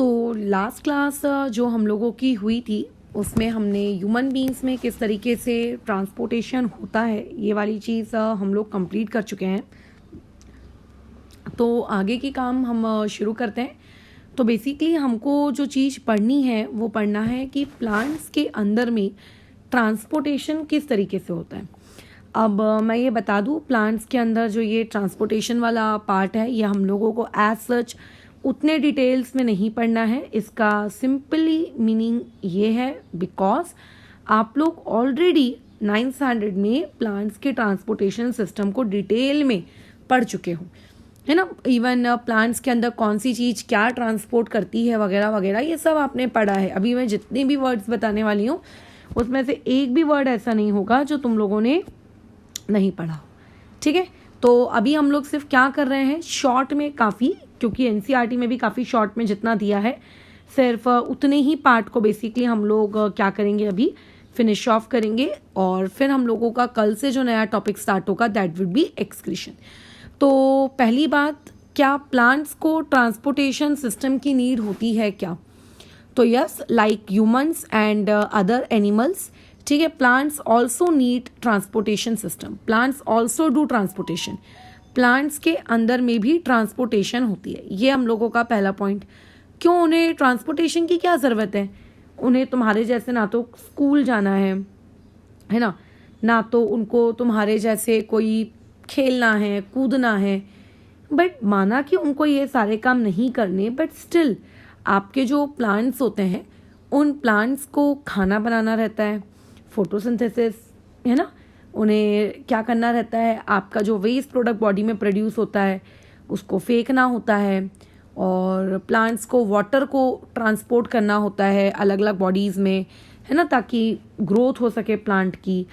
तो last class जो हम लोगों की हुई थी उसमें हमने ह्यूमन बींग्स में किस तरीके से ट्रांसपोर्टेशन होता है ये वाली चीज़ हम लोग कंप्लीट कर चुके हैं। तो आगे की काम हम शुरू करते हैं। तो बेसिकली हमको जो चीज़ पढ़नी है वो पढ़ना है कि प्लांट्स के अंदर में ट्रांसपोर्टेशन किस तरीके से होता है। अब मैं ये बता दूँ, प्लांट्स के अंदर जो ये ट्रांसपोर्टेशन वाला पार्ट है ये हम लोगों को एज सच उतने डिटेल्स में नहीं पढ़ना है। इसका सिंपली मीनिंग ये है बिकॉज आप लोग ऑलरेडी 9th स्टैंडर्ड में प्लांट्स के ट्रांसपोर्टेशन सिस्टम को डिटेल में पढ़ चुके हो, है ना। इवन प्लांट्स के अंदर कौन सी चीज़ क्या ट्रांसपोर्ट करती है वगैरह वगैरह ये सब आपने पढ़ा है। अभी मैं जितने भी वर्ड्स बताने वाली हूँ उसमें से एक भी वर्ड ऐसा नहीं होगा जो तुम लोगों ने नहीं पढ़ा हो, ठीक है। तो अभी हम लोग सिर्फ क्या कर रहे हैं, शॉर्ट में काफ़ी, क्योंकि एनसीईआरटी में भी काफ़ी शॉर्ट में जितना दिया है सिर्फ उतने ही पार्ट को बेसिकली हम लोग क्या करेंगे, अभी फिनिश ऑफ करेंगे और फिर हम लोगों का कल से जो नया टॉपिक स्टार्ट होगा दैट विल बी एक्सक्रीशन। तो पहली बात, क्या प्लांट्स को ट्रांसपोर्टेशन सिस्टम की नीड होती है क्या? तो yes, like humans and other animals, ठीक है, plants also need transportation system, plants also do transportation, plants के अंदर में भी ट्रांसपोर्टेशन होती है। ये हम लोगों का पहला पॉइंट। क्यों उन्हें ट्रांसपोर्टेशन की क्या ज़रूरत है? उन्हें तुम्हारे जैसे ना तो स्कूल जाना है ना, ना तो उनको तुम्हारे जैसे कोई खेलना है कूदना है। बट माना कि उनको ये सारे काम नहीं करने, बट स्टिल आपके जो प्लांट्स होते हैं उन प्लांट्स को खाना बनाना रहता है, फोटोसिंथेसिस, है ना। उन्हें क्या करना रहता है, आपका जो वेस्ट प्रोडक्ट बॉडी में प्रोड्यूस होता है उसको फेंकना होता है, और प्लांट्स को वाटर को ट्रांसपोर्ट करना होता है अलग अलग बॉडीज़ में, है ना, ताकि ग्रोथ हो सके प्लांट की।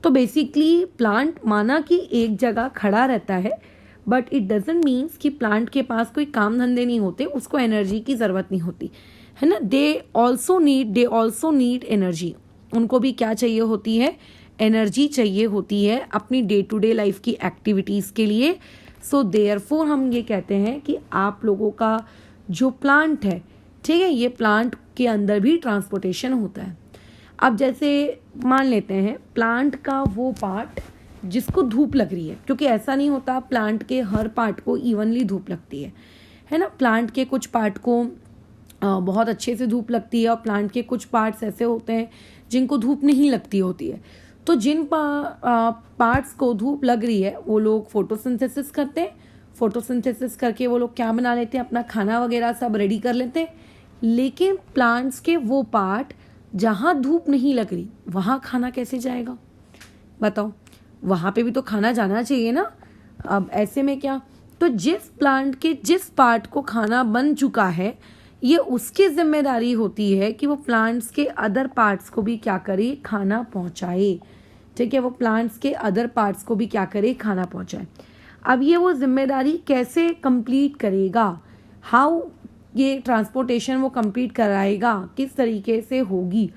तो बेसिकली प्लांट माना कि एक जगह खड़ा रहता है, बट इट डजंट मीन्स कि प्लांट के पास कोई काम धंधे नहीं होते, उसको एनर्जी की ज़रूरत नहीं होती, है ना। They also need energy. उनको भी क्या चाहिए होती है, एनर्जी चाहिए होती है अपनी डे टू डे लाइफ की एक्टिविटीज़ के लिए। सो देयरफॉर हम ये कहते हैं कि आप लोगों का जो प्लांट है, ठीक है, ये प्लांट के अंदर भी ट्रांसपोर्टेशन होता है। अब जैसे मान लेते हैं प्लांट का वो पार्ट जिसको धूप लग रही है, क्योंकि ऐसा नहीं होता प्लांट के हर पार्ट को इवनली धूप लगती है ना। प्लांट के कुछ पार्ट को बहुत अच्छे से धूप लगती है और प्लांट के कुछ पार्ट्स ऐसे होते हैं जिनको धूप नहीं लगती होती है। तो जिन पार्ट्स को धूप लग रही है वो लोग फोटोसिंथेसिस करते हैं, फोटोसिंथेसिस करके वो लोग क्या बना लेते हैं, अपना खाना वगैरह सब रेडी कर लेते हैं। लेकिन प्लांट्स के वो पार्ट जहाँ धूप नहीं लग रही वहाँ खाना कैसे जाएगा, बताओ? वहाँ पे भी तो खाना जाना चाहिए ना। अब ऐसे में क्या, तो जिस प्लांट के जिस पार्ट को खाना बन चुका है ये उसकी जिम्मेदारी होती है कि वो प्लांट्स के अदर पार्ट्स को भी क्या करे, खाना पहुँचाए, ठीक है। वो प्लांट्स के अदर पार्ट्स को भी क्या करे, खाना पहुँचाए। अब ये वो जिम्मेदारी कैसे कंप्लीट करेगा, हाउ ये ट्रांसपोर्टेशन वो कंप्लीट कराएगा, किस तरीके से होगी।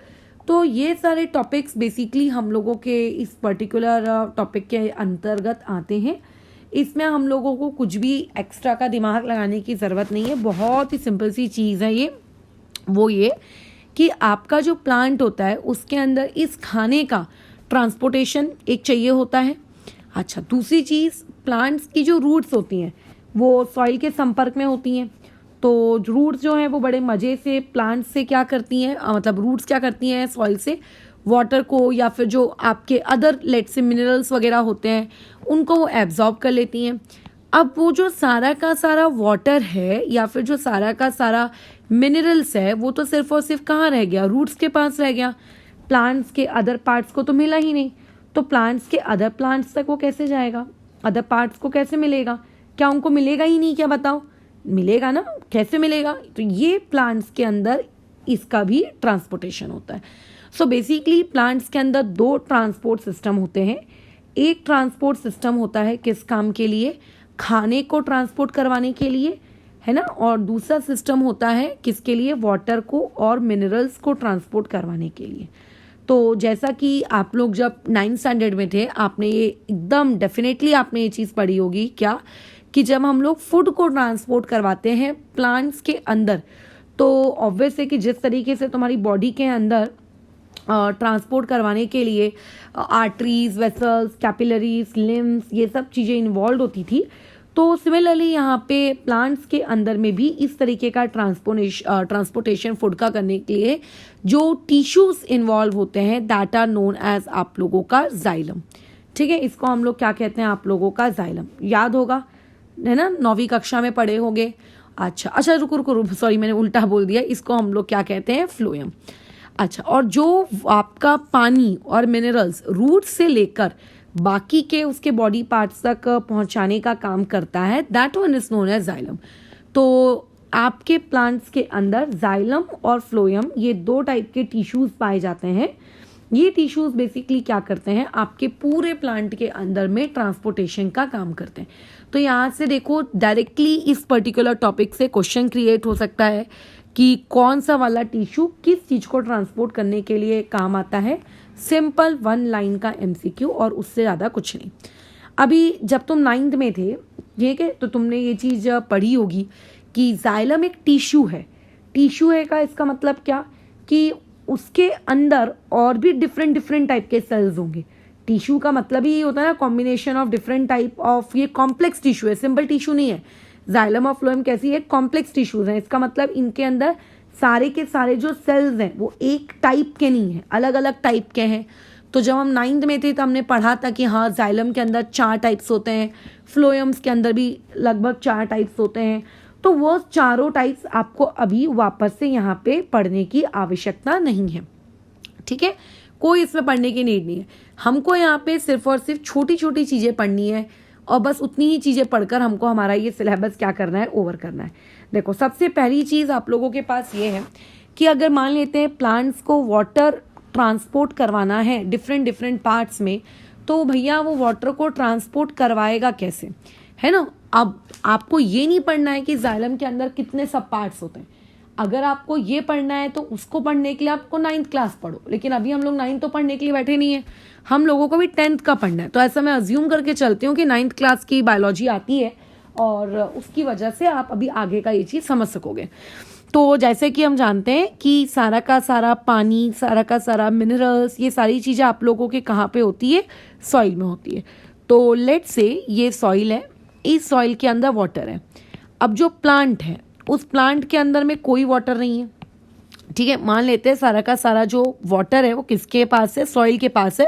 तो ये सारे टॉपिक्स बेसिकली हम लोगों के इस पर्टिकुलर टॉपिक के अंतर्गत आते हैं। इसमें हम लोगों को कुछ भी एक्स्ट्रा का दिमाग लगाने की ज़रूरत नहीं है, बहुत ही सिंपल सी चीज़ है ये। वो ये कि आपका जो प्लांट होता है उसके अंदर इस खाने का ट्रांसपोर्टेशन एक चाहिए होता है। अच्छा, दूसरी चीज़, प्लांट्स की जो रूट्स होती हैं वो सॉइल के संपर्क में होती हैं। तो रूट्स जो हैं वो बड़े मज़े से प्लांट्स से क्या करती हैं, मतलब रूट्स क्या करती हैं, सॉइल से वाटर को या फिर जो आपके अदर लेट से मिनरल्स वगैरह होते हैं उनको वो एब्जॉर्ब कर लेती हैं। अब वो जो सारा का सारा वाटर है या फिर जो सारा का सारा मिनरल्स है वो तो सिर्फ और सिर्फ कहाँ रह गया, रूट्स के पास रह गया। प्लांट्स के अदर पार्ट्स को तो मिला ही नहीं। तो प्लांट्स के अदर प्लांट्स तक वो कैसे जाएगा, अदर पार्ट्स को कैसे मिलेगा? क्या उनको मिलेगा ही नहीं क्या, बताओ? मिलेगा ना, कैसे मिलेगा? तो ये प्लांट्स के अंदर इसका भी ट्रांसपोर्टेशन होता है। सो बेसिकली प्लांट्स के अंदर दो ट्रांसपोर्ट सिस्टम होते हैं। एक ट्रांसपोर्ट सिस्टम होता है किस काम के लिए, खाने को ट्रांसपोर्ट करवाने के लिए, है ना, और दूसरा सिस्टम होता है किसके लिए, वाटर को और मिनरल्स को ट्रांसपोर्ट करवाने के लिए। तो जैसा कि आप लोग जब 9th स्टैंडर्ड में थे आपने ये एकदम डेफिनेटली आपने ये चीज़ पढ़ी होगी क्या, कि जब हम लोग फूड को ट्रांसपोर्ट करवाते हैं प्लांट्स के अंदर तो ऑब्वियस है कि जिस तरीके से तुम्हारी बॉडी के अंदर ट्रांसपोर्ट करवाने के लिए आर्टरीज, वेसल्स, कैपिलरीज, लिम्स, ये सब चीज़ें इन्वॉल्व होती थी, तो सिमिलरली यहाँ पे प्लांट्स के अंदर में भी इस तरीके का ट्रांसपोर्टेशन फूड का करने के लिए जो टिश्यूज इन्वॉल्व होते हैं, दैट आर नोन एज आप लोगों का जाइलम। ठीक है, इसको हम लोग क्या कहते हैं, आप लोगों का जाइलम। याद होगा, है ना, 9वीं कक्षा में पढ़े होंगे। अच्छा रुको, सॉरी मैंने उल्टा बोल दिया। इसको हम लोग क्या कहते हैं, फ्लोएम। अच्छा, और जो आपका पानी और मिनरल्स रूट से लेकर बाकी के उसके बॉडी पार्ट्स तक पहुंचाने का काम करता है, that one is known as xylem. तो आपके प्लांट्स के अंदर जाइलम और फ्लोएम, ये 2 टाइप के टिश्यूज पाए जाते हैं। ये टिश्यूज बेसिकली क्या करते हैं, आपके पूरे प्लांट के अंदर में ट्रांसपोर्टेशन का काम करते हैं। तो यहाँ से देखो, डायरेक्टली इस पर्टिकुलर टॉपिक से क्वेश्चन क्रिएट हो सकता है कि कौन सा वाला टिश्यू किस चीज़ को ट्रांसपोर्ट करने के लिए काम आता है। सिंपल 1 लाइन का MCQ, और उससे ज़्यादा कुछ नहीं। अभी जब तुम 9th में थे, ठीक है, तो तुमने ये चीज़ पढ़ी होगी कि जाइलम एक टिश्यू है। टिश्यू है का इसका मतलब क्या, कि उसके अंदर और भी डिफरेंट टाइप के सेल्स होंगे। टिश्यू का मतलब ही होता है ना, combination of different type of, ये कॉम्प्लेक्स टिश्यू है, सिंपल टिश्यू नहीं है। जाइलम और फ्लोएम कैसी है, कॉम्प्लेक्स टिश्यूज हैं। इसका मतलब इनके अंदर सारे के सारे जो सेल्स हैं वो एक टाइप के नहीं है, अलग अलग टाइप के हैं। तो जब हम 9th में थे तो हमने पढ़ा था कि हाँ, जाइलम के अंदर 4 टाइप्स होते हैं, फ्लोएम्स के अंदर भी लगभग 4 टाइप्स होते हैं। तो वो चारों टाइप्स आपको अभी वापस से यहाँ पे पढ़ने की आवश्यकता नहीं है। ठीक है, कोई इसमें पढ़ने की नीड नहीं है। हमको यहाँ पे सिर्फ और सिर्फ छोटी छोटी चीज़ें पढ़नी है, और बस उतनी ही चीज़ें पढ़कर हमको हमारा ये सिलेबस क्या करना है, ओवर करना है। देखो, सबसे पहली चीज़ आप लोगों के पास ये है कि अगर मान लेते हैं प्लांट्स को वाटर ट्रांसपोर्ट करवाना है डिफरेंट पार्ट्स में, तो भैया वो वाटर को ट्रांसपोर्ट करवाएगा कैसे, है ना। अब आपको ये नहीं पढ़ना है कि जाइलम के अंदर कितने सब पार्ट्स होते हैं। अगर आपको ये पढ़ना है तो उसको पढ़ने के लिए आपको 9th क्लास पढ़ो, लेकिन अभी हम लोग 9th तो पढ़ने के लिए बैठे नहीं है, हम लोगों को भी 10th का पढ़ना है। तो ऐसा मैं अज्यूम करके चलती हूँ कि 9th क्लास की बायोलॉजी आती है, और उसकी वजह से आप अभी आगे का ये चीज़ समझ सकोगे। तो जैसे कि हम जानते हैं कि सारा का सारा पानी, सारा का सारा मिनरल्स, ये सारी चीज़ें आप लोगों के कहाँ पे होती है, सॉइल में होती है। तो लेट से ये सॉइल है, इस सॉइल के अंदर वाटर है। अब जो प्लांट है, उस प्लांट के अंदर में कोई वाटर नहीं है। ठीक है, मान लेते हैं सारा का सारा जो वाटर है वो किसके पास है, सॉइल के पास है,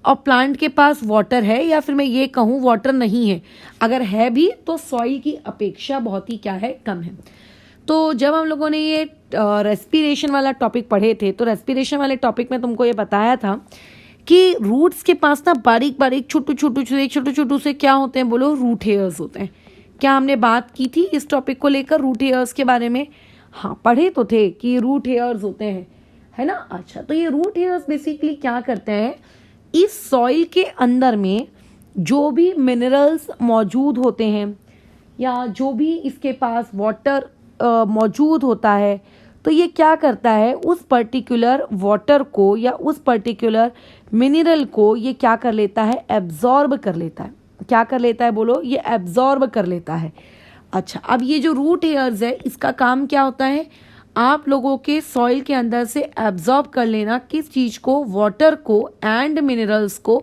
और प्लांट के पास वाटर है, या फिर मैं ये कहूँ वाटर नहीं है। अगर है भी तो सॉइल की अपेक्षा बहुत ही क्या है, कम है। तो जब हम लोगों ने ये रेस्पिरेशन वाला टॉपिक पढ़े थे, तो रेस्पिरेशन वाले टॉपिक में तुमको ये बताया था कि रूट्स के पास ना बारीक बारीक छोटू से क्या होते हैं, बोलो, रूट हेयर्स होते हैं। क्या हमने बात की थी इस टॉपिक को लेकर, रूट हेयर्स के बारे में? हाँ, पढ़े तो थे कि रूट हेयर्स होते हैं, है ना। अच्छा, तो ये रूट हेयर्स बेसिकली क्या करते हैं, इस सॉइल के अंदर में जो भी मिनरल्स मौजूद होते हैं, या जो भी इसके पास वाटर मौजूद होता है, तो ये क्या करता है, उस पर्टिकुलर वाटर को या उस पर्टिकुलर मिनरल को ये क्या कर लेता है, एब्जॉर्ब कर लेता है। क्या कर लेता है, बोलो, ये एब्जॉर्ब कर लेता है। अच्छा, अब ये जो रूट हेयर्स है, इसका काम क्या होता है, आप लोगों के सॉइल के अंदर से एब्जॉर्ब कर लेना, किस चीज़ को, वाटर को एंड मिनरल्स को।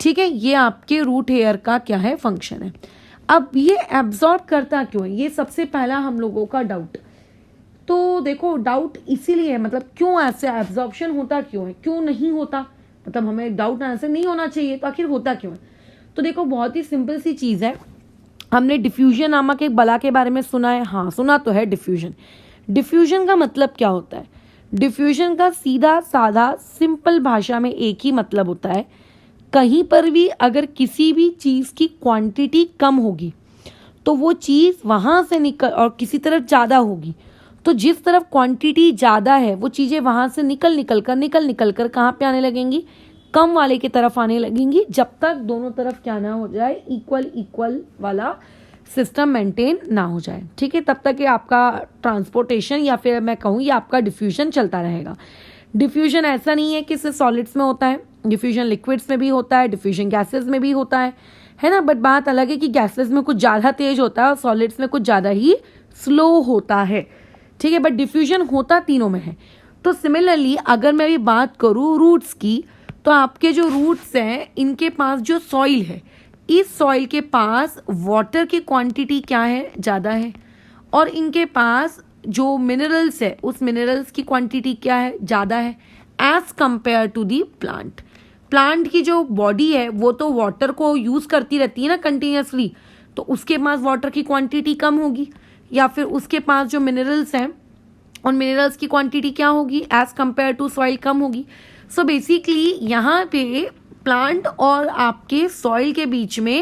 ठीक है, ये आपके रूट हेयर का क्या है, फंक्शन है। अब ये एब्जॉर्ब करता क्यों है, ये सबसे पहला हम लोगों का डाउट। तो देखो, डाउट इसीलिए है, मतलब क्यों ऐसे एब्जॉर्प्शन होता क्यों है, क्यों नहीं होता, मतलब हमें डाउट आंसर नहीं होना चाहिए, तो आखिर होता क्यों है। तो देखो, बहुत ही सिंपल सी चीज़ है। हमने डिफ्यूजन नामक एक बला के बारे में सुना है, हाँ सुना तो है। डिफ्यूजन का मतलब क्या होता है, डिफ्यूजन का सीधा साधा सिंपल भाषा में एक ही मतलब होता है, कहीं पर भी अगर किसी भी चीज़ की क्वांटिटी कम होगी तो वो चीज़ वहाँ से निकल, और किसी तरफ ज़्यादा होगी तो जिस तरफ क्वांटिटी ज़्यादा है वो चीज़ें वहाँ से निकल कर कहाँ पे आने लगेंगी, कम वाले की तरफ आने लगेंगी, जब तक दोनों तरफ क्या ना हो जाए, इक्वल वाला सिस्टम मेंटेन ना हो जाए। ठीक है, तब तक ये आपका ट्रांसपोर्टेशन, या फिर मैं कहूँ ये आपका डिफ्यूजन चलता रहेगा। डिफ्यूजन ऐसा नहीं है कि सिर्फ सॉलिड्स में होता है, डिफ्यूजन लिक्विड्स में भी होता है, डिफ्यूजन गैसेस में भी होता है ना। बट बात अलग है कि गैसेस में कुछ ज़्यादा तेज होता है और सॉलिड्स में कुछ ज़्यादा ही स्लो होता है। ठीक है, बट डिफ्यूजन होता तीनों में है। तो सिमिलरली अगर मैं अभी बात करूँ रूट्स की, तो आपके जो रूट्स हैं इनके पास जो सॉइल है, इस सॉइल के पास वाटर की क्वांटिटी क्या है, ज़्यादा है, और इनके पास जो मिनरल्स है उस मिनरल्स की क्वांटिटी क्या है, ज़्यादा है as compare to the plant. Plant की जो बॉडी है वो तो वाटर को यूज़ करती रहती है ना कंटिन्यूसली, तो उसके पास वाटर की क्वांटिटी कम होगी, या फिर उसके पास जो मिनरल्स हैं और मिनरल्स की क्वांटिटी क्या होगी एज कंपेयर टू सॉइल कम होगी। सो बेसिकली यहाँ पे प्लांट और आपके सॉइल के बीच में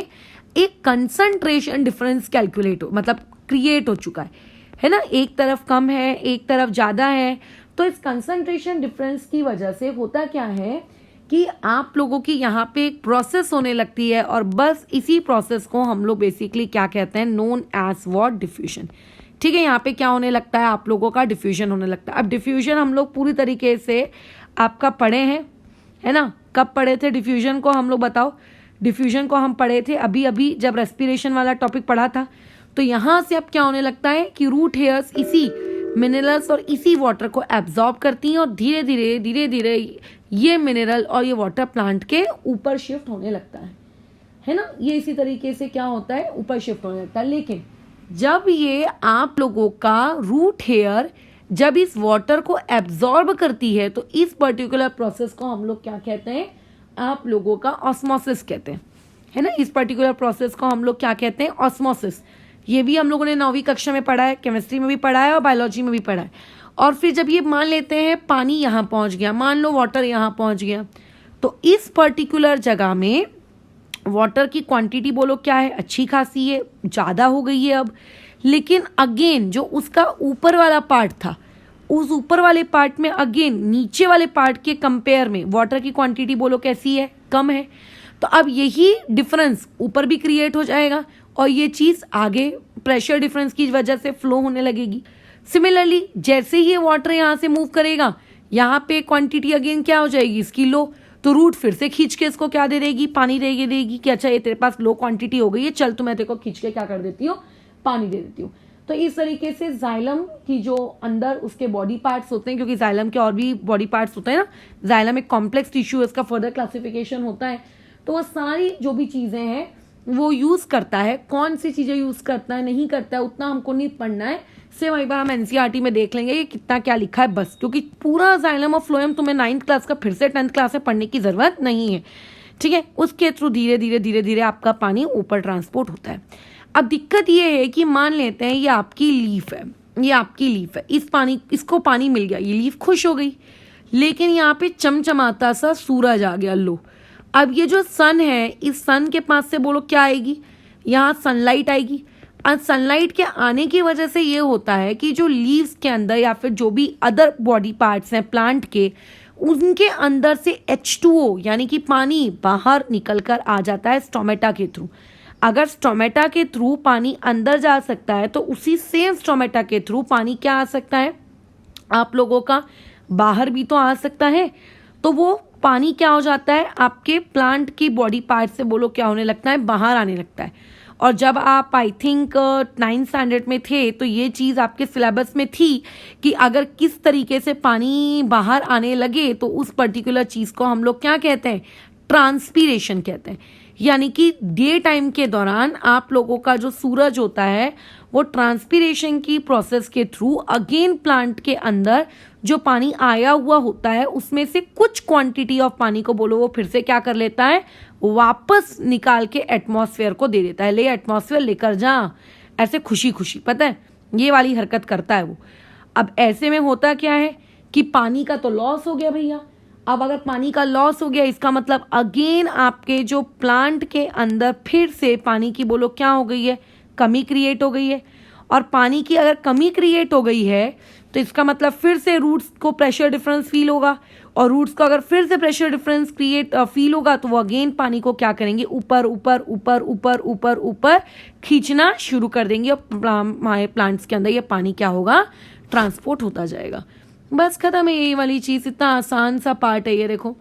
एक कंसंट्रेशन डिफरेंस कैलकुलेट हो मतलब क्रिएट हो चुका है ना, एक तरफ कम है एक तरफ ज़्यादा है। तो इस कंसंट्रेशन डिफरेंस की वजह से होता क्या है कि आप लोगों की यहाँ पे एक प्रोसेस होने लगती है, और बस इसी प्रोसेस को हम लोग बेसिकली क्या कहते हैं, नोन एज व्हाट, डिफ्यूजन। ठीक है, यहाँ पे क्या होने लगता है, आप लोगों का डिफ्यूजन होने लगता है। अब डिफ्यूजन हम लोग पूरी तरीके से आपका पढ़े हैं, है ना, कब पढ़े थे डिफ्यूजन को, हम लोग बताओ। डिफ्यूजन को हम पढ़े थे अभी अभी जब रेस्पिरेशन वाला टॉपिक पढ़ा था। तो यहाँ से अब क्या होने लगता है कि रूट हेयर्स इसी मिनरल्स और इसी वाटर को एब्जॉर्ब करती हैं, और धीरे धीरे ये मिनरल और ये वाटर प्लांट के ऊपर शिफ्ट होने लगता है ना, ये इसी तरीके से क्या होता है, ऊपर शिफ्ट होने लगता है। लेकिन जब ये आप लोगों का रूट हेयर जब इस वाटर को एब्जॉर्ब करती है, तो इस पर्टिकुलर प्रोसेस को हम लोग क्या कहते हैं, आप लोगों का ऑस्मोसिस कहते हैं, है ना। इस पर्टिकुलर प्रोसेस को हम लोग क्या कहते हैं, ऑस्मोसिस। ये भी हम लोगों ने 9वीं कक्षा में पढ़ा है, केमिस्ट्री में भी पढ़ा है और बायोलॉजी में भी पढ़ा है। और फिर जब ये मान लेते हैं पानी यहाँ पहुँच गया, मान लो वाटर यहाँ पहुँच गया, तो इस पर्टिकुलर जगह में वाटर की क्वांटिटी बोलो क्या है, अच्छी खासी है, ज़्यादा हो गई है अब। लेकिन अगेन जो उसका ऊपर वाला पार्ट था, उस ऊपर वाले पार्ट में अगेन नीचे वाले पार्ट के कंपेयर में वाटर की क्वांटिटी बोलो कैसी है, कम है। तो अब यही डिफरेंस ऊपर भी क्रिएट हो जाएगा, और ये चीज़ आगे प्रेशर डिफरेंस की वजह से फ्लो होने लगेगी। सिमिलरली जैसे ही ये वाटर यहाँ से मूव करेगा, यहाँ पे क्वांटिटी अगेन क्या हो जाएगी इसकी, लो। तो रूट फिर से खींच के इसको क्या दे देगी, पानी देगी कि अच्छा ये तेरे पास लो क्वांटिटी हो गई है, चल तो मैं तेरे को खींच के क्या कर देती हूँ, पानी दे देती हूँ। तो इस तरीके से जाइलम की जो अंदर उसके बॉडी पार्ट्स होते हैं, क्योंकि जाइलम के और भी बॉडी पार्ट्स होते हैं ना, जाइलम एक कॉम्प्लेक्स टिश्यू है, इसका फर्दर क्लासिफिकेशन होता है। तो वो सारी जो भी चीज़ें हैं वो यूज़ करता है, कौन सी चीज़ें यूज़ करता है नहीं करता है उतना हमको नहीं पढ़ना है, से वही बार हम एनसीईआरटी में देख लेंगे कि कितना क्या लिखा है बस, क्योंकि पूरा जाइलम और फ्लोएम तुम्हें 9th क्लास का फिर से 10th क्लास में पढ़ने की ज़रूरत नहीं है। ठीक है, उसके थ्रू धीरे धीरे आपका पानी ऊपर ट्रांसपोर्ट होता है। अब दिक्कत ये है कि मान लेते हैं ये आपकी लीफ है, ये आपकी लीफ है, इसको पानी मिल गया, ये लीफ खुश हो गई। लेकिन यहाँ पे चमचमाता सा सूरज आ गया, लो। अब ये जो सन है, इस सन के पास से बोलो क्या आएगी, यहाँ सनलाइट आएगी। और सनलाइट के आने की वजह से ये होता है कि जो लीव्स के अंदर या फिर जो भी अदर बॉडी पार्ट्स हैं प्लांट के, उनके अंदर से H2O यानी कि पानी बाहर निकल कर आ जाता है स्टोमेटा के थ्रू। अगर स्टोमेटा के थ्रू पानी अंदर जा सकता है, तो उसी सेम स्टोमेटा के थ्रू पानी क्या आ सकता है, आप लोगों का बाहर भी तो आ सकता है। तो वो पानी क्या हो जाता है, आपके प्लांट की बॉडी पार्ट से बोलो क्या होने लगता है, बाहर आने लगता है। और जब आप आई थिंक 9th स्टैंडर्ड में थे, तो ये चीज़ आपके सिलेबस में थी कि अगर किस तरीके से पानी बाहर आने लगे, तो उस पर्टिकुलर चीज़ को हम लोग क्या कहते हैं, ट्रांसपीरेशन कहते हैं। यानी कि डे टाइम के दौरान आप लोगों का जो सूरज होता है, वो ट्रांसपीरेशन की प्रोसेस के थ्रू अगेन प्लांट के अंदर जो पानी आया हुआ होता है, उसमें से कुछ क्वांटिटी ऑफ पानी को बोलो वो फिर से क्या कर लेता है, वापस निकाल के एटमॉस्फेयर को दे देता है, ले एटमॉस्फेयर लेकर जा, ऐसे खुशी खुशी, पता है ये वाली हरकत करता है वो। अब ऐसे में होता क्या है कि पानी का तो लॉस हो गया भैया। अब अगर पानी का लॉस हो गया, इसका मतलब अगेन आपके जो प्लांट के अंदर फिर से पानी की बोलो क्या हो गई है, कमी क्रिएट हो गई है। और पानी की अगर कमी क्रिएट हो गई है, तो इसका मतलब फिर से रूट्स को प्रेशर डिफरेंस फील होगा, और रूट्स को अगर फिर से प्रेशर डिफरेंस फील होगा, तो वो अगेन पानी को क्या करेंगे, ऊपर ऊपर ऊपर ऊपर ऊपर ऊपर खींचना शुरू कर देंगे, और हमारे प्लांट्स के अंदर ये पानी क्या होगा, ट्रांसपोर्ट होता जाएगा। बस खत्म है यही वाली चीज़, इतना आसान सा पार्ट है ये, देखो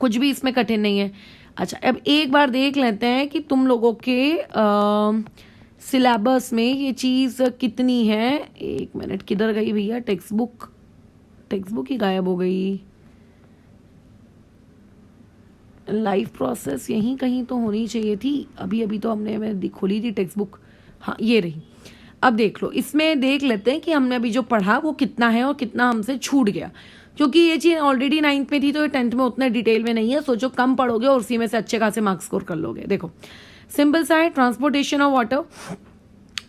कुछ भी इसमें कठिन नहीं है। अच्छा, अब एक बार देख लेते हैं कि तुम लोगों के सिलेबस में ये चीज़ कितनी है, 1 मिनट, किधर गई भैया टेक्स्ट बुक ही गायब हो गई। लाइफ प्रोसेस यहीं कहीं तो होनी चाहिए थी, अभी तो मैं खोली थी टेक्स्ट बुक, हाँ ये रही। अब देख लो, इसमें देख लेते हैं कि हमने अभी जो पढ़ा वो कितना है और कितना हमसे छूट गया, क्योंकि ये चीज़ ऑलरेडी 9th में थी तो ये 10th में उतने डिटेल में नहीं है। सोचो कम पढ़ोगे और उसी में से अच्छे खासे मार्क्स स्कोर कर लोगे। देखो सिंपल सा है, ट्रांसपोर्टेशन ऑफ वाटर।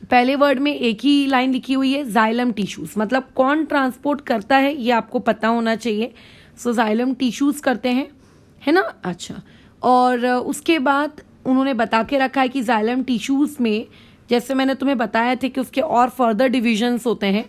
पहले वर्ड में एक ही लाइन लिखी हुई है, जाइलम टिश्यूज, मतलब कौन ट्रांसपोर्ट करता है ये आपको पता होना चाहिए। सो जाइलम टिश्यूज करते हैं, है ना। अच्छा, और उसके बाद उन्होंने बता के रखा है कि जाइलम टिश्यूज में, जैसे मैंने तुम्हें बताया था कि उसके और फर्दर डिविजन्स होते हैं,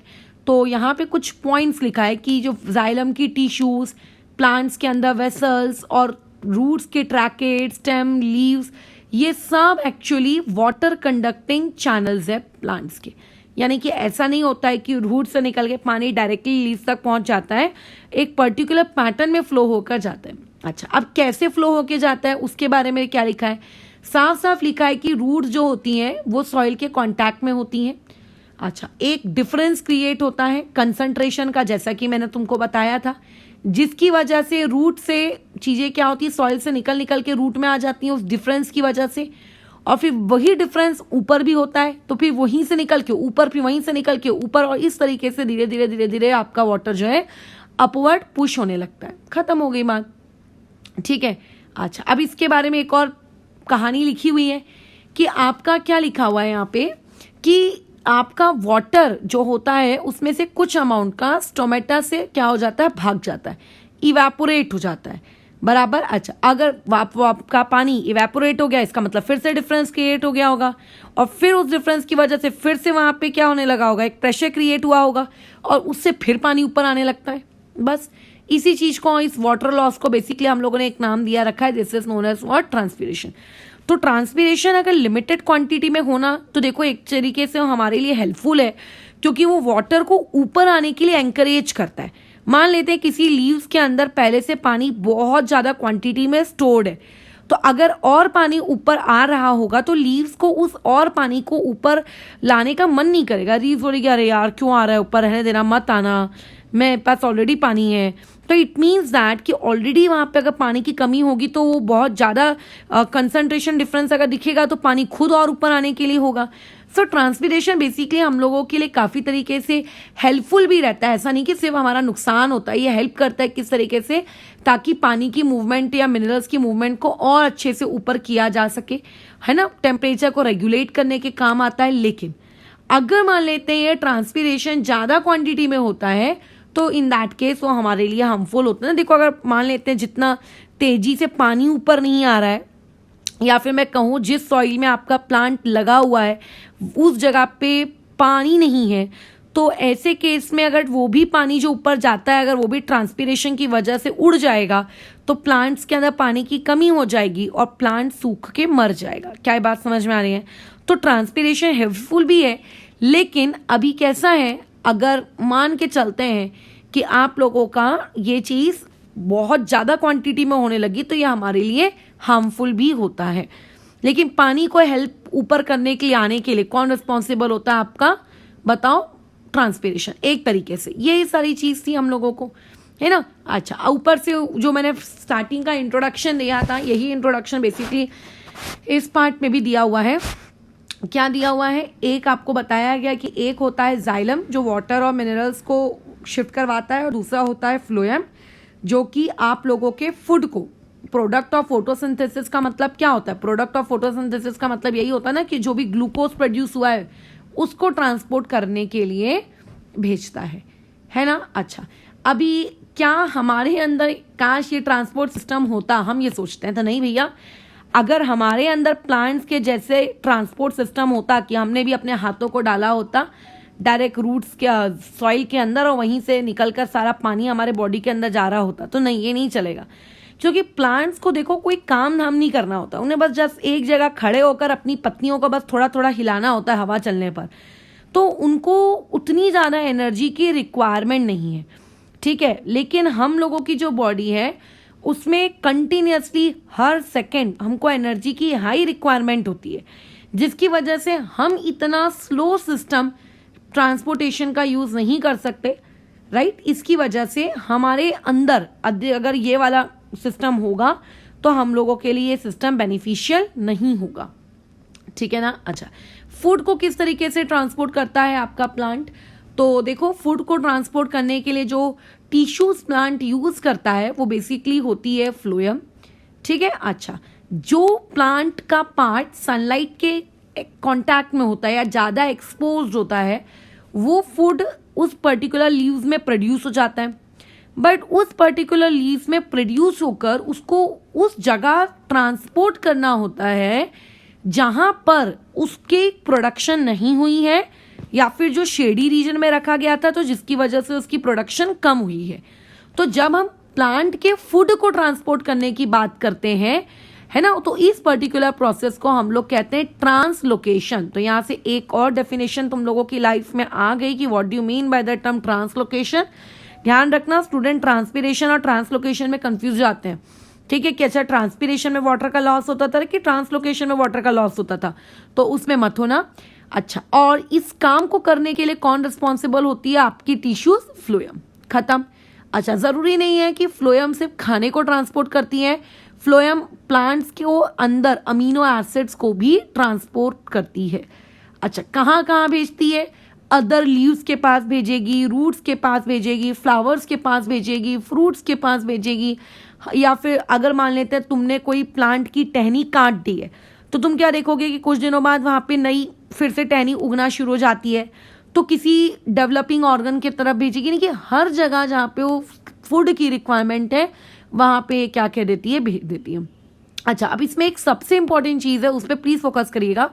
तो यहाँ पे कुछ पॉइंट्स लिखा है कि जो जाइलम की टिश्यूज, प्लांट्स के अंदर वेसल्स और रूट्स के ट्रैकेट, स्टेम, लीव्स, ये सब एक्चुअली वाटर कंडक्टिंग चैनल्स है प्लांट्स के। यानी कि ऐसा नहीं होता है कि रूट से निकल के पानी डायरेक्टली लीव्स तक पहुंच जाता है, एक पर्टिकुलर पैटर्न में फ्लो होकर जाता है। अच्छा, अब कैसे फ्लो होकर जाता है उसके बारे में क्या लिखा है, साफ साफ लिखा है कि रूट जो होती हैं वो सॉइल के कांटेक्ट में होती हैं। अच्छा, एक डिफरेंस क्रिएट होता है कंसंट्रेशन का, जैसा कि मैंने तुमको बताया था, जिसकी वजह से रूट से चीज़ें क्या होती है, सॉइल से निकल के रूट में आ जाती हैं उस डिफरेंस की वजह से। और फिर वही डिफरेंस ऊपर भी होता है, तो फिर वहीं से निकल के ऊपर, फिर वहीं से निकल के ऊपर, और इस तरीके से धीरे धीरे आपका वाटर जो है अपवर्ड पुश होने लगता है। खत्म हो गई बात, ठीक है। अच्छा, अब इसके बारे में एक और कहानी लिखी हुई है कि आपका क्या लिखा हुआ है यहाँ पे कि आपका वाटर जो होता है उसमें से कुछ अमाउंट का स्टोमेटा से क्या हो जाता है, भाग जाता है, इवेपोरेट हो जाता है, बराबर। अच्छा, अगर आपका पानी इवेपोरेट हो गया, इसका मतलब फिर से डिफरेंस क्रिएट हो गया होगा, और फिर उस डिफरेंस की वजह से फिर से वहाँ पे क्या होने लगा होगा, एक प्रेशर क्रिएट हुआ होगा, और उससे फिर पानी ऊपर आने लगता है। बस इसी चीज़ को, इस वाटर लॉस को बेसिकली हम लोगों ने एक नाम दिया रखा है, this is known as what, transpiration. तो ट्रांसपीरेशन अगर लिमिटेड क्वांटिटी में होना तो देखो एक तरीके से हमारे लिए हेल्पफुल है, क्योंकि वो वाटर को ऊपर आने के लिए एंकरेज करता है। मान लेते हैं किसी लीव्स के अंदर पहले से पानी बहुत ज़्यादा क्वांटिटी में स्टोर्ड है, तो अगर और पानी ऊपर आ रहा होगा तो लीव्स को उस और पानी को ऊपर लाने का मन नहीं करेगा। लीव्स बोलेगी अरे यार क्यों आ रहा है ऊपर, रहने देना, मत आना, मेरे पास ऑलरेडी पानी है। तो इट मीन्स दैट कि ऑलरेडी वहाँ पे अगर पानी की कमी होगी तो वो बहुत ज़्यादा कंसंट्रेशन डिफरेंस अगर दिखेगा तो पानी खुद और ऊपर आने के लिए होगा। सो ट्रांसपीरेशन बेसिकली हम लोगों के लिए काफ़ी तरीके से हेल्पफुल भी रहता है, ऐसा नहीं कि सिर्फ हमारा नुकसान होता है, ये हेल्प करता है किस तरीके से, ताकि पानी की मूवमेंट या मिनरल्स की मूवमेंट को और अच्छे से ऊपर किया जा सके, है ना, टेम्परेचर को रेगुलेट करने के काम आता है। लेकिन अगर मान लेते हैं ये ट्रांसपीरेशन ज़्यादा क्वांटिटी में होता है तो इन दैट केस वो हमारे लिए हार्मफुल होता है ना। देखो, अगर मान लेते हैं जितना तेजी से पानी ऊपर नहीं आ रहा है, या फिर मैं कहूँ जिस सॉइल में आपका प्लांट लगा हुआ है उस जगह पे पानी नहीं है, तो ऐसे केस में अगर वो भी पानी जो ऊपर जाता है अगर वो भी ट्रांसपीरेशन की वजह से उड़ जाएगा तो प्लांट्स के अंदर पानी की कमी हो जाएगी और प्लांट सूख के मर जाएगा। क्या ये बात समझ में आ रही है? तो ट्रांसपीरेशन हेल्पफुल भी है, लेकिन अभी कैसा है, अगर मान के चलते हैं कि आप लोगों का ये चीज़ बहुत ज़्यादा क्वांटिटी में होने लगी तो ये हमारे लिए हार्मफुल भी होता है। लेकिन पानी को हेल्प ऊपर करने के लिए, आने के लिए कौन रिस्पॉन्सिबल होता है आपका, बताओ? ट्रांसपीरेशन। एक तरीके से यही सारी चीज़ थी हम लोगों को, है ना। अच्छा, ऊपर से जो मैंने स्टार्टिंग का इंट्रोडक्शन दिया था, यही इंट्रोडक्शन बेसिकली इस पार्ट में भी दिया हुआ है। क्या दिया हुआ है? एक आपको बताया गया कि एक होता है जाइलम जो वाटर और मिनरल्स को शिफ्ट करवाता है, और दूसरा होता है फ्लोएम जो कि आप लोगों के फूड को, प्रोडक्ट ऑफ फोटोसिंथेसिस का मतलब क्या होता है? प्रोडक्ट ऑफ फोटोसिंथेसिस का मतलब यही होता है ना कि जो भी ग्लूकोज प्रोड्यूस हुआ है उसको ट्रांसपोर्ट करने के लिए भेजता है ना। अच्छा, अभी क्या हमारे अंदर काश ये ट्रांसपोर्ट सिस्टम होता, हम ये सोचते हैं तो नहीं भैया। अगर हमारे अंदर प्लांट्स के जैसे ट्रांसपोर्ट सिस्टम होता कि हमने भी अपने हाथों को डाला होता डायरेक्ट रूट्स के सॉइल के अंदर और वहीं से निकलकर सारा पानी हमारे बॉडी के अंदर जा रहा होता, तो नहीं, ये नहीं चलेगा। क्योंकि प्लांट्स को देखो कोई काम धाम नहीं करना होता, उन्हें बस जस्ट एक जगह खड़े होकर अपनी पत्तियों को बस थोड़ा थोड़ा हिलाना होता है हवा चलने पर, तो उनको उतनी ज़्यादा एनर्जी की रिक्वायरमेंट नहीं है, ठीक है। लेकिन हम लोगों की जो बॉडी है उसमें कंटिन्यूसली हर सेकेंड हमको एनर्जी की हाई रिक्वायरमेंट होती है, जिसकी वजह से हम इतना स्लो सिस्टम ट्रांसपोर्टेशन का यूज़ नहीं कर सकते, राइट। इसकी वजह से हमारे अंदर अगर ये वाला सिस्टम होगा तो हम लोगों के लिए ये सिस्टम बेनिफिशियल नहीं होगा, ठीक है ना। अच्छा, फूड को किस तरीके से ट्रांसपोर्ट करता है आपका प्लांट? तो देखो, फूड को ट्रांसपोर्ट करने के लिए जो टिश्यूज प्लांट यूज करता है वो बेसिकली होती है फ्लोएम, ठीक है। अच्छा, जो प्लांट का पार्ट सनलाइट के कांटेक्ट में होता है या ज़्यादा एक्सपोज्ड होता है, वो फूड उस पर्टिकुलर लीव्स में प्रोड्यूस हो जाता है, बट उस पर्टिकुलर लीव्स में प्रोड्यूस होकर उसको उस जगह ट्रांसपोर्ट करना होता है जहां पर उसके प्रोडक्शन नहीं हुई है, या फिर जो शेडी रीजन में रखा गया था तो जिसकी वजह से उसकी प्रोडक्शन कम हुई है। तो जब हम प्लांट के फूड को ट्रांसपोर्ट करने की बात करते हैं, है ना, तो इस पर्टिकुलर प्रोसेस को हम लोग कहते हैं ट्रांसलोकेशन। तो यहाँ से एक और डेफिनेशन तुम लोगों की लाइफ में आ गई कि what do you mean by the term translocation. ध्यान रखना स्टूडेंट, ट्रांसपिरेशन और ट्रांसलोकेशन में कंफ्यूज जाते हैं, ठीक है। कैसा ट्रांसपिरेशन में वाटर का लॉस होता था कि ट्रांसलोकेशन में वाटर का लॉस होता था, तो उसमें मत होना। अच्छा, और इस काम को करने के लिए कौन रिस्पॉन्सिबल होती है? आपकी टिश्यूज, फ्लोएम। खत्म। अच्छा, जरूरी नहीं है कि फ्लोएम सिर्फ खाने को ट्रांसपोर्ट करती है, फ्लोएम प्लांट्स के अंदर अमीनो एसिड्स को भी ट्रांसपोर्ट करती है। अच्छा, कहाँ कहाँ भेजती है? अदर लीव्स के पास भेजेगी, रूट्स के पास भेजेगी, फ्लावर्स के पास भेजेगी, फ्रूट्स के पास भेजेगी, या फिर अगर मान लेते हैं तुमने कोई प्लांट की टहनी काट दी है तो तुम क्या देखोगे कि कुछ दिनों बाद वहाँ पे नई फिर से टहनी उगना शुरू हो जाती है, तो किसी डेवलपिंग ऑर्गन की तरफ भेजेगी। नहीं कि हर जगह जहाँ पे वो फूड की रिक्वायरमेंट है वहाँ पे क्या कह देती है, भेज देती है। अच्छा, अब इसमें एक सबसे इंपॉर्टेंट चीज़ है, उस पर प्लीज फोकस करिएगा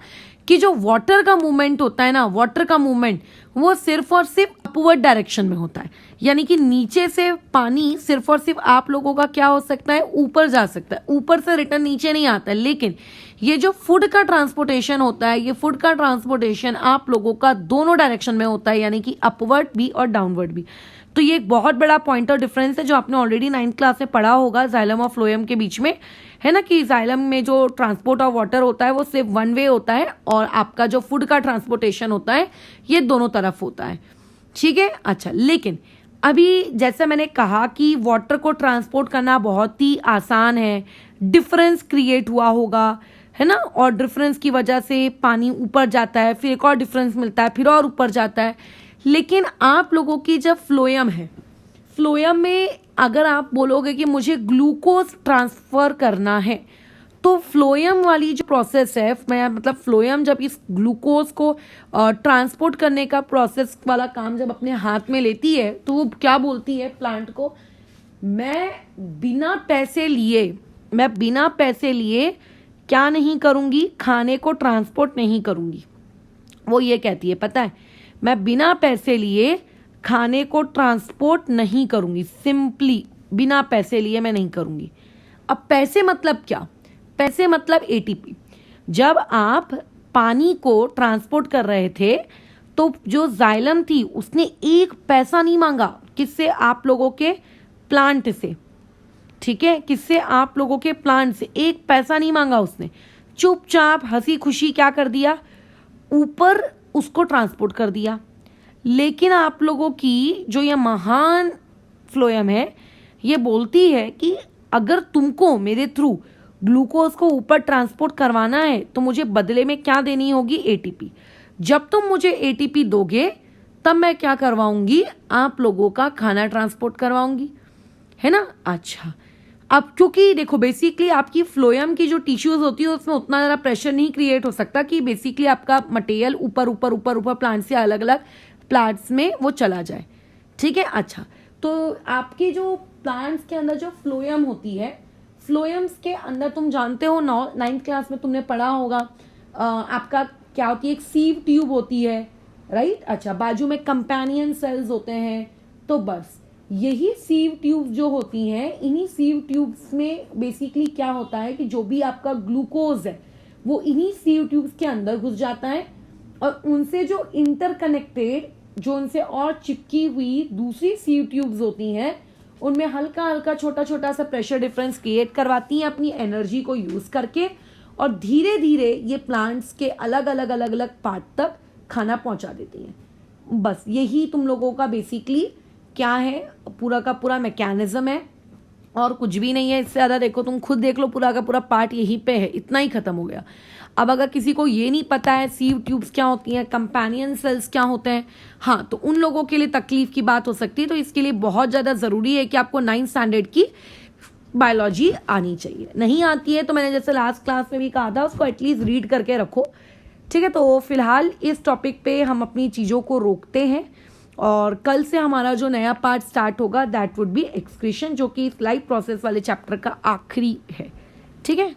कि जो वाटर का मूवमेंट होता है ना, वाटर का मूवमेंट वो सिर्फ और सिर्फ अपवर्ड डायरेक्शन में होता है, यानी कि नीचे से पानी सिर्फ और सिर्फ आप लोगों का क्या हो सकता है, ऊपर जा सकता है, ऊपर से रिटर्न नीचे नहीं आता है। लेकिन ये जो फूड का ट्रांसपोर्टेशन होता है, ये फूड का ट्रांसपोर्टेशन आप लोगों का दोनों डायरेक्शन में होता है, यानी कि अपवर्ड भी और डाउनवर्ड भी। तो ये एक बहुत बड़ा पॉइंट और डिफरेंस है जो आपने ऑलरेडी 9th क्लास में पढ़ा होगा जाइलम और फ्लोएम के बीच में, है ना, कि जाइलम में जो ट्रांसपोर्ट ऑफ वाटर होता है वो सिर्फ वन वे होता है, और आपका जो फूड का ट्रांसपोर्टेशन होता है ये दोनों तरफ होता है, ठीक है। अच्छा, लेकिन अभी जैसे मैंने कहा कि वाटर को ट्रांसपोर्ट करना बहुत ही आसान है, डिफरेंस क्रिएट हुआ होगा, है ना, और डिफरेंस की वजह से पानी ऊपर जाता है, फिर एक और डिफरेंस मिलता है, फिर और ऊपर जाता है। लेकिन आप लोगों की जब फ्लोएम है, फ्लोएम में अगर आप बोलोगे कि मुझे ग्लूकोज ट्रांसफर करना है, तो फ्लोएम वाली जो प्रोसेस है, मैं मतलब फ्लोएम जब इस ग्लूकोज को ट्रांसपोर्ट करने का प्रोसेस वाला काम जब अपने हाथ में लेती है, तो वो क्या बोलती है प्लांट को, मैं बिना पैसे लिए क्या नहीं करूंगी, खाने को ट्रांसपोर्ट नहीं करूंगी। वो ये कहती है, पता है, मैं बिना पैसे लिए खाने को ट्रांसपोर्ट नहीं करूंगी, सिंपली बिना पैसे लिए मैं नहीं करूंगी। अब पैसे मतलब क्या? पैसे मतलब एटीपी। जब आप पानी को ट्रांसपोर्ट कर रहे थे तो जो जाइलम थी उसने एक पैसा नहीं मांगा, किससे? आप लोगों के प्लांट से, ठीक है, किससे? आप लोगों के प्लांट से एक पैसा नहीं मांगा उसने, चुपचाप हंसी खुशी क्या कर दिया, ऊपर उसको ट्रांसपोर्ट कर दिया। लेकिन आप लोगों की जो ये महान फ्लोएम है ये बोलती है कि अगर तुमको मेरे थ्रू ग्लूकोज को ऊपर ट्रांसपोर्ट करवाना है तो मुझे बदले में क्या देनी होगी, एटीपी। जब तुम मुझे एटीपी दोगे तब मैं क्या करवाऊंगी, आप लोगों का खाना ट्रांसपोर्ट करवाऊंगी, है ना। अच्छा, अब क्योंकि देखो बेसिकली आपकी फ्लोएम की जो टिश्यूज होती है उसमें उतना ज़्यादा प्रेशर नहीं क्रिएट हो सकता कि बेसिकली आपका मटेरियल ऊपर ऊपर ऊपर ऊपर प्लांट से अलग अलग प्लांट्स में वो चला जाए, ठीक है। अच्छा, तो आपके जो प्लांट्स के अंदर जो फ्लोएम होती है, फ्लोएम्स के अंदर तुम जानते हो 9th क्लास में तुमने पढ़ा होगा, आपका क्या होती है, एक सीव ट्यूब होती है, राइट। अच्छा, बाजू में कंपेनियन सेल्स होते हैं, तो बस यही सीव ट्यूब जो होती हैं, इन्हीं सीव ट्यूब्स में बेसिकली क्या होता है कि जो भी आपका ग्लूकोज है वो इन्हीं सीव ट्यूब्स के अंदर घुस जाता है, और उनसे जो इंटरकनेक्टेड, जो उनसे और चिपकी हुई दूसरी सीव ट्यूब्स होती हैं, उनमें हल्का हल्का छोटा छोटा सा प्रेशर डिफरेंस क्रिएट करवाती हैं अपनी एनर्जी को यूज करके, और धीरे धीरे ये प्लांट्स के अलग अलग अलग अलग पार्ट तक खाना पहुंचा देती हैं। बस यही तुम लोगों का बेसिकली क्या है, पूरा का पूरा मैकेनिज्म है और कुछ भी नहीं है इससे ज़्यादा। देखो तुम खुद देख लो, पूरा का पूरा पार्ट यहीं पे है, इतना ही खत्म हो गया। अब अगर किसी को ये नहीं पता है सीव ट्यूब्स क्या होती हैं, कंपेनियन सेल्स क्या होते हैं, हाँ, तो उन लोगों के लिए तकलीफ की बात हो सकती है। तो इसके लिए बहुत ज़्यादा ज़रूरी है कि आपको 9th स्टैंडर्ड की बायोलॉजी आनी चाहिए। नहीं आती है तो मैंने जैसे लास्ट क्लास में भी कहा था, उसको एटलीस्ट रीड करके रखो, ठीक है। तो फिलहाल इस टॉपिक पे हम अपनी चीज़ों को रोकते हैं और कल से हमारा जो नया पार्ट स्टार्ट होगा दैट वुड बी एक्सक्रीशन, जो कि इस लाइफ प्रोसेस वाले चैप्टर का आखिरी है, ठीक है।